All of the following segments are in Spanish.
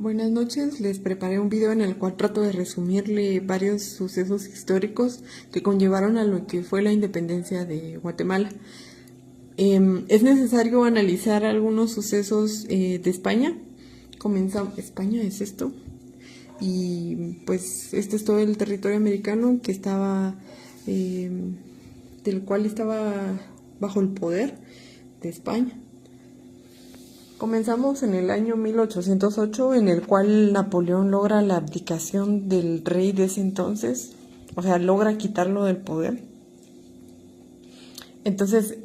Buenas noches, les preparé un video en el cual trato de resumirle varios sucesos históricos que conllevaron a lo que fue la independencia de Guatemala. Es necesario analizar algunos sucesos de España. España es esto, y pues este es todo el territorio americano que estaba, del cual estaba bajo el poder de España. Comenzamos en el año 1808, en el cual Napoleón logra la abdicación del rey de ese entonces, o sea, logra quitarlo del poder. Entonces,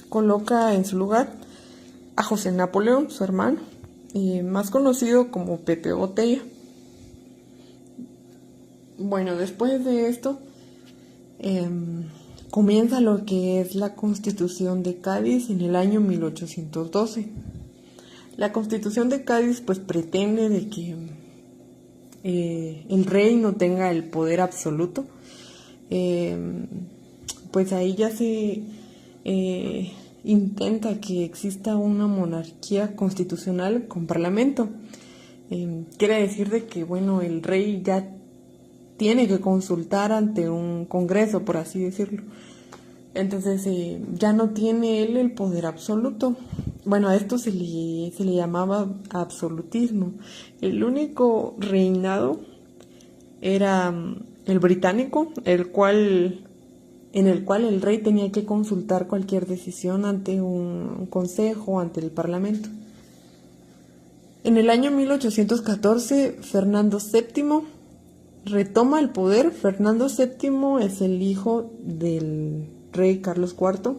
coloca en su lugar a José Napoleón, su hermano, más conocido como Pepe Botella. Bueno, después de esto, comienza lo que es la Constitución de Cádiz en el año 1812. La Constitución de Cádiz pues pretende de que el rey no tenga el poder absoluto. Pues ahí ya se intenta que exista una monarquía constitucional con parlamento. Quiere decir de que bueno, el rey ya tiene que consultar ante un congreso, por así decirlo. Entonces ya no tiene él el poder absoluto. Bueno, a esto se le llamaba absolutismo. El único reinado era el británico, en el cual el rey tenía que consultar cualquier decisión ante un consejo, ante el parlamento. En el año 1814, Fernando VII retoma el poder. Fernando VII es el hijo del rey Carlos IV.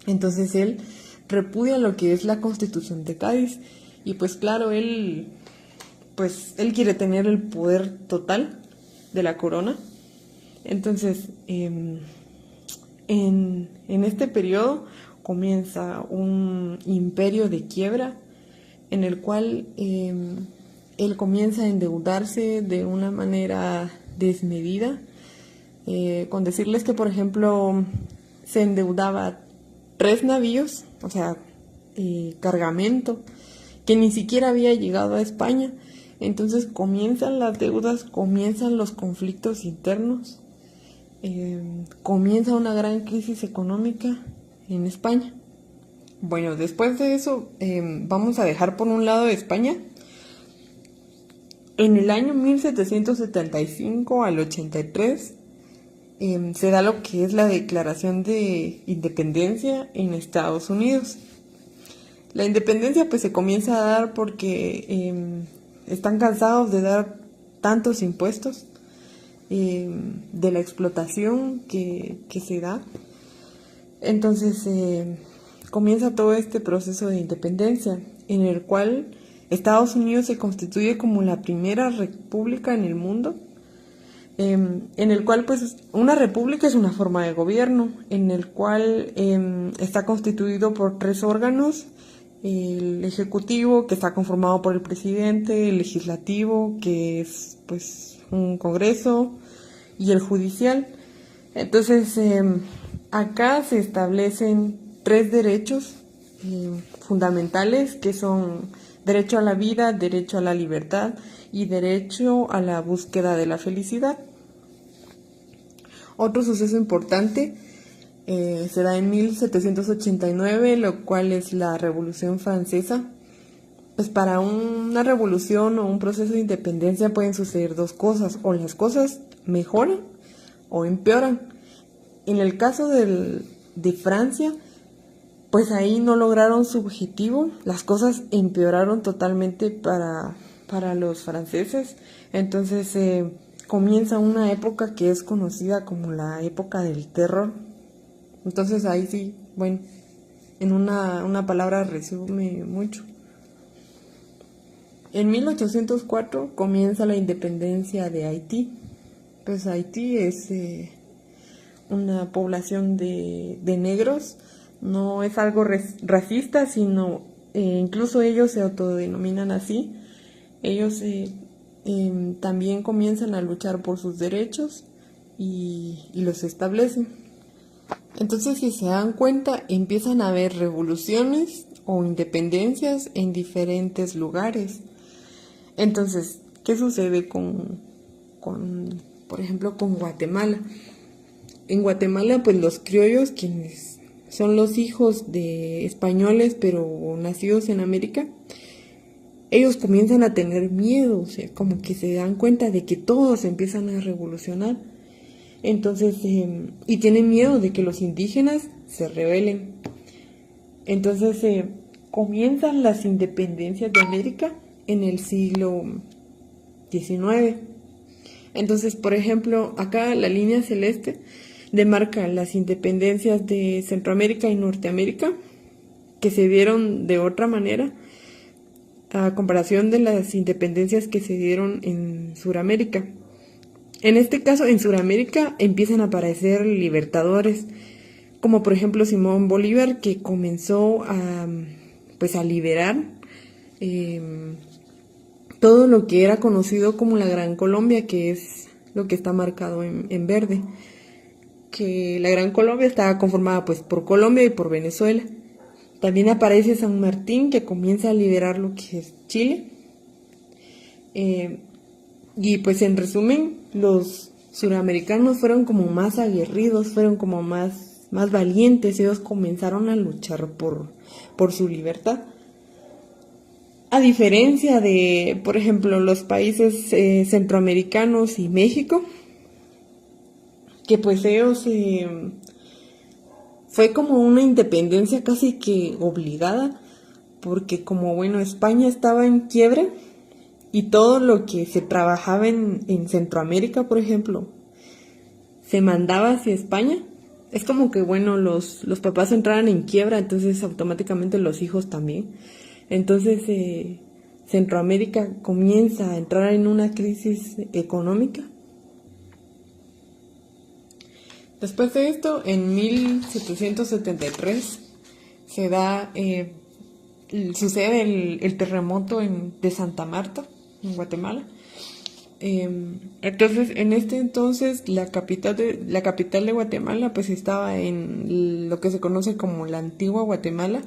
Entonces él repudia lo que es la Constitución de Cádiz y pues claro, él quiere tener el poder total de la corona. Entonces en este periodo comienza un imperio de quiebra en el cual él comienza a endeudarse de una manera desmedida, con decirles que por ejemplo se endeudaba 3 navíos, o sea, cargamento, que ni siquiera había llegado a España. Entonces comienzan las deudas, comienzan los conflictos internos, comienza una gran crisis económica en España. Bueno, después de eso vamos a dejar por un lado España. En el año 1775 al 83 se da lo que es la Declaración de Independencia en Estados Unidos. La independencia pues se comienza a dar porque están cansados de dar tantos impuestos, de la explotación que se da. Entonces comienza todo este proceso de independencia en el cual Estados Unidos se constituye como la primera república en el mundo, en el cual pues una república es una forma de gobierno, en el cual está constituido por 3 órganos: el ejecutivo, que está conformado por el presidente; el legislativo, que es pues un congreso; y el judicial. Entonces acá se establecen 3 derechos fundamentales, que son derecho a la vida, derecho a la libertad y derecho a la búsqueda de la felicidad. Otro suceso importante se da en 1789, lo cual es la Revolución Francesa. Pues para una revolución o un proceso de independencia pueden suceder 2 cosas: o las cosas mejoran o empeoran. En el caso de Francia, pues ahí no lograron su objetivo, las cosas empeoraron totalmente para los franceses. Entonces comienza una época que es conocida como la época del terror. Entonces ahí sí, bueno, en una palabra resume mucho. En 1804 comienza la independencia de Haití. Pues Haití es una población de negros. No es algo racista, sino incluso ellos se autodenominan así. Ellos también comienzan a luchar por sus derechos y los establecen. Entonces, si se dan cuenta, empiezan a haber revoluciones o independencias en diferentes lugares. Entonces, ¿qué sucede por ejemplo, con Guatemala? En Guatemala, pues los criollos, quienes son los hijos de españoles pero nacidos en América, ellos comienzan a tener miedo, o sea, como que se dan cuenta de que todos empiezan a revolucionar. Entonces, y tienen miedo de que los indígenas se rebelen. Entonces, comienzan las independencias de América en el siglo XIX. Entonces, por ejemplo, acá la línea celeste demarca las independencias de Centroamérica y Norteamérica, que se dieron de otra manera a comparación de las independencias que se dieron en Sudamérica. En este caso, en Sudamérica empiezan a aparecer libertadores, como por ejemplo Simón Bolívar, que comenzó a liberar todo lo que era conocido como la Gran Colombia, que es lo que está marcado en verde. Que la Gran Colombia estaba conformada pues por Colombia y por Venezuela. También aparece San Martín, que comienza a liberar lo que es Chile. Y pues en resumen, los suramericanos fueron como más aguerridos, fueron como más valientes. Ellos comenzaron a luchar por su libertad. A diferencia de, por ejemplo, los países centroamericanos y México, que pues ellos fue como una independencia casi que obligada, porque como bueno, España estaba en quiebre y todo lo que se trabajaba en Centroamérica, por ejemplo, se mandaba hacia España. Es como que bueno, los papás entraran en quiebra, entonces automáticamente los hijos también. Entonces Centroamérica comienza a entrar en una crisis económica. Después de esto, en 1773 sucede el terremoto de Santa Marta, en Guatemala. Entonces, en este entonces, la capital de Guatemala, pues estaba en lo que se conoce como la antigua Guatemala,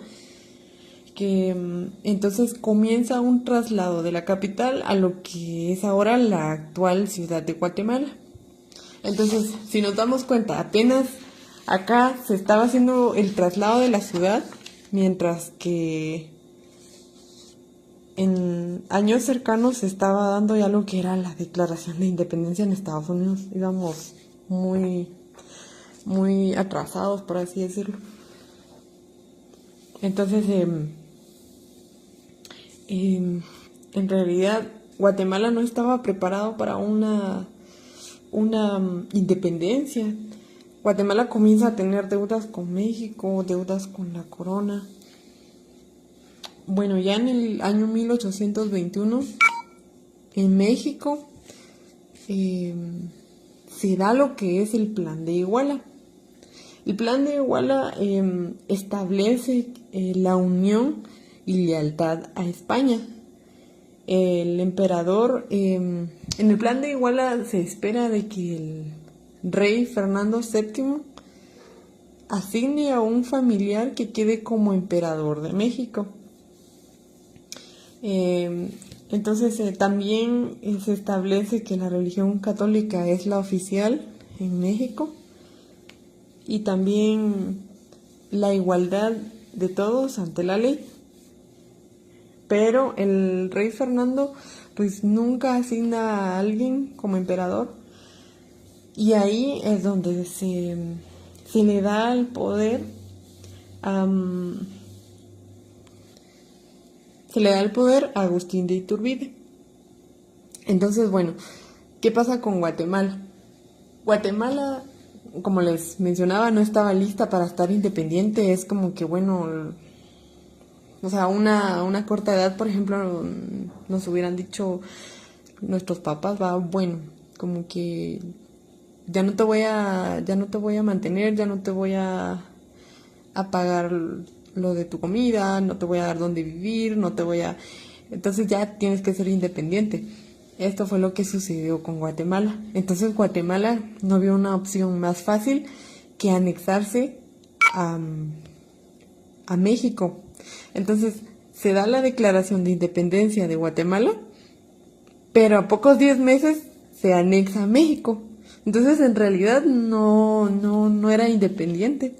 que entonces comienza un traslado de la capital a lo que es ahora la actual ciudad de Guatemala. Entonces, si nos damos cuenta, apenas acá se estaba haciendo el traslado de la ciudad, mientras que en años cercanos se estaba dando ya lo que era la Declaración de Independencia en Estados Unidos. Íbamos muy, muy atrasados, por así decirlo. Entonces, en realidad, Guatemala no estaba preparado para una independencia. Guatemala comienza a tener deudas con México, deudas con la corona. Bueno, ya en el año 1821, en México, se da lo que es el Plan de Iguala. El Plan de Iguala establece la unión y lealtad a España. El emperador, en el Plan de Iguala se espera de que el rey Fernando VII asigne a un familiar que quede como emperador de México. Entonces también se establece que la religión católica es la oficial en México y también la igualdad de todos ante la ley. Pero el rey Fernando pues nunca asigna a alguien como emperador y ahí es donde se le da el poder se le da el poder a Agustín de Iturbide. Entonces, bueno, ¿qué pasa con Guatemala? Guatemala, como les mencionaba, no estaba lista para estar independiente. Es como que, bueno, o sea, una corta edad, por ejemplo, nos hubieran dicho nuestros papás, bueno, como que ya no te voy a mantener, ya no te voy a pagar lo de tu comida, no te voy a dar dónde vivir, entonces ya tienes que ser independiente. Esto fue lo que sucedió con Guatemala. Entonces Guatemala no vio una opción más fácil que anexarse a México. Entonces se da la declaración de independencia de Guatemala pero a pocos 10 meses se anexa a México. Entonces en realidad no era independiente.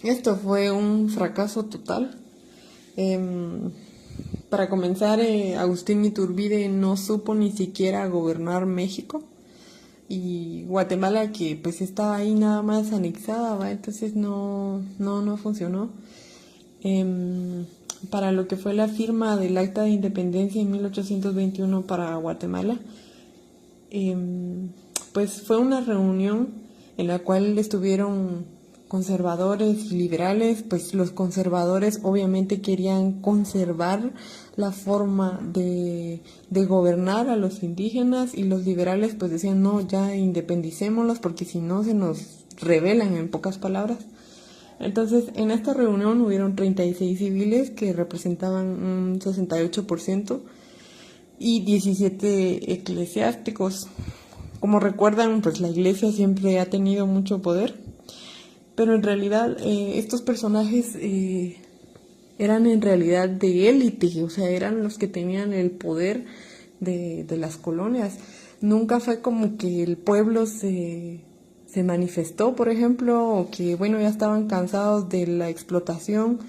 Esto fue un fracaso total. Para comenzar, Agustín Iturbide no supo ni siquiera gobernar México. Y Guatemala, que pues estaba ahí nada más anexada, ¿va? Entonces no funcionó. Para lo que fue la firma del Acta de Independencia en 1821 para Guatemala, pues fue una reunión en la cual estuvieron conservadores y liberales. Pues los conservadores obviamente querían conservar la forma de gobernar a los indígenas, y los liberales pues decían no, ya independicémoslos porque si no se nos rebelan, en pocas palabras. Entonces en esta reunión hubieron 36 civiles que representaban un 68% y 17 eclesiásticos. Como recuerdan, pues la iglesia siempre ha tenido mucho poder, pero en realidad estos personajes eran en realidad de élite, o sea, eran los que tenían el poder de las colonias. Nunca fue como que el pueblo se manifestó, por ejemplo, o que, bueno, ya estaban cansados de la explotación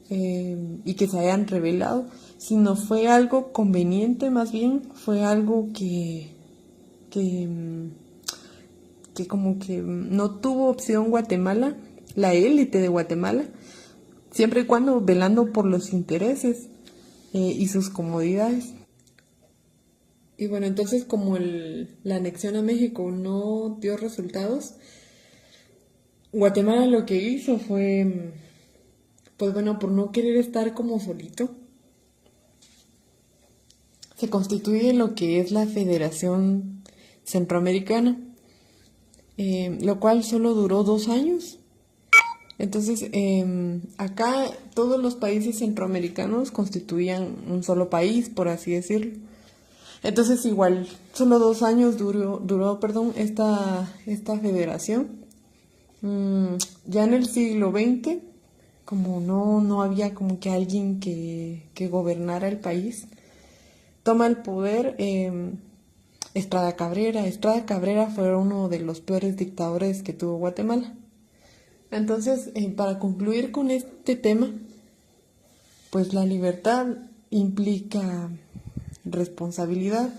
y que se hayan rebelado, sino fue algo conveniente, más bien, fue algo que como que no tuvo opción Guatemala, la élite de Guatemala, siempre y cuando velando por los intereses y sus comodidades. Y bueno, entonces como la anexión a México no dio resultados, Guatemala lo que hizo fue, pues bueno, por no querer estar como solito, se constituye lo que es la Federación Centroamericana, lo cual solo duró 2 años. Entonces, acá todos los países centroamericanos constituían un solo país, por así decirlo. Entonces, igual, solo 2 años duró esta federación. Ya en el siglo XX, como no había como que alguien que gobernara el país, toma el poder Estrada Cabrera. Estrada Cabrera fue uno de los peores dictadores que tuvo Guatemala. Entonces, para concluir con este tema, pues la libertad implica responsabilidad.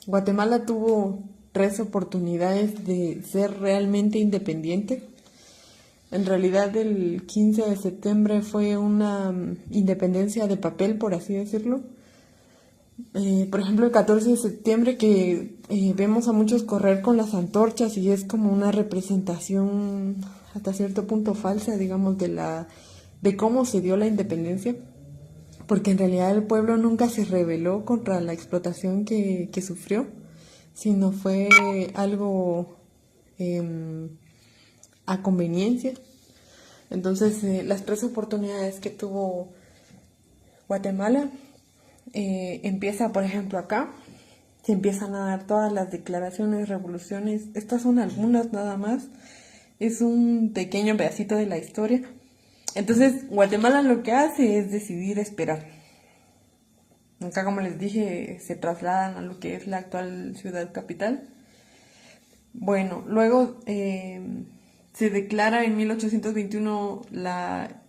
Guatemala tuvo 3 oportunidades de ser realmente independiente. En realidad el 15 de septiembre fue una independencia de papel, por así decirlo. Por ejemplo, el 14 de septiembre que vemos a muchos correr con las antorchas y es como una representación hasta cierto punto falsa, digamos, de cómo se dio la independencia, porque en realidad el pueblo nunca se rebeló contra la explotación que sufrió, sino fue algo a conveniencia. Entonces, las 3 oportunidades que tuvo Guatemala, empieza, por ejemplo, acá, se empiezan a dar todas las declaraciones, revoluciones. Estas son algunas nada más, es un pequeño pedacito de la historia. Entonces, Guatemala lo que hace es decidir esperar. Acá, como les dije, se trasladan a lo que es la actual ciudad capital. Bueno, luego se declara en 1821 la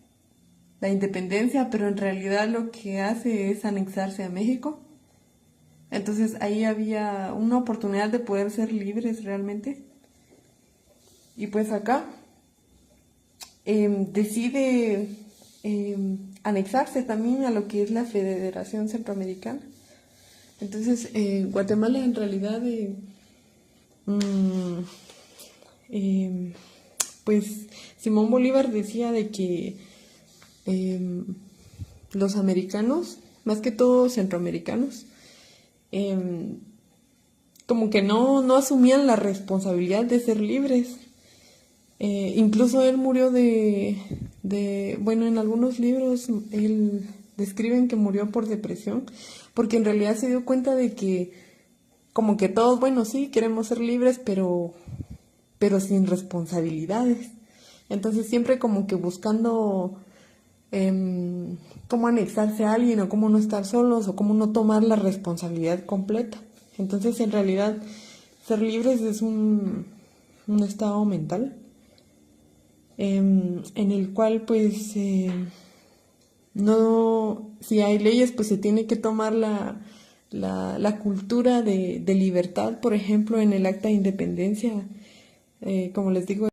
independencia, pero en realidad lo que hace es anexarse a México. Entonces ahí había una oportunidad de poder ser libres realmente. Y pues acá decide anexarse también a lo que es la Federación Centroamericana. Entonces Guatemala en realidad pues Simón Bolívar decía de que los americanos, más que todo centroamericanos, como que no asumían la responsabilidad de ser libres. Incluso él murió bueno, en algunos libros él describen que murió por depresión, porque en realidad se dio cuenta de que como que todos, bueno, sí, queremos ser libres, pero sin responsabilidades. Entonces siempre como que buscando cómo anexarse a alguien o cómo no estar solos o cómo no tomar la responsabilidad completa. Entonces, en realidad, ser libres es un estado mental en el cual, pues, no, si hay leyes, pues se tiene que tomar la cultura de libertad, por ejemplo, en el Acta de Independencia, como les digo.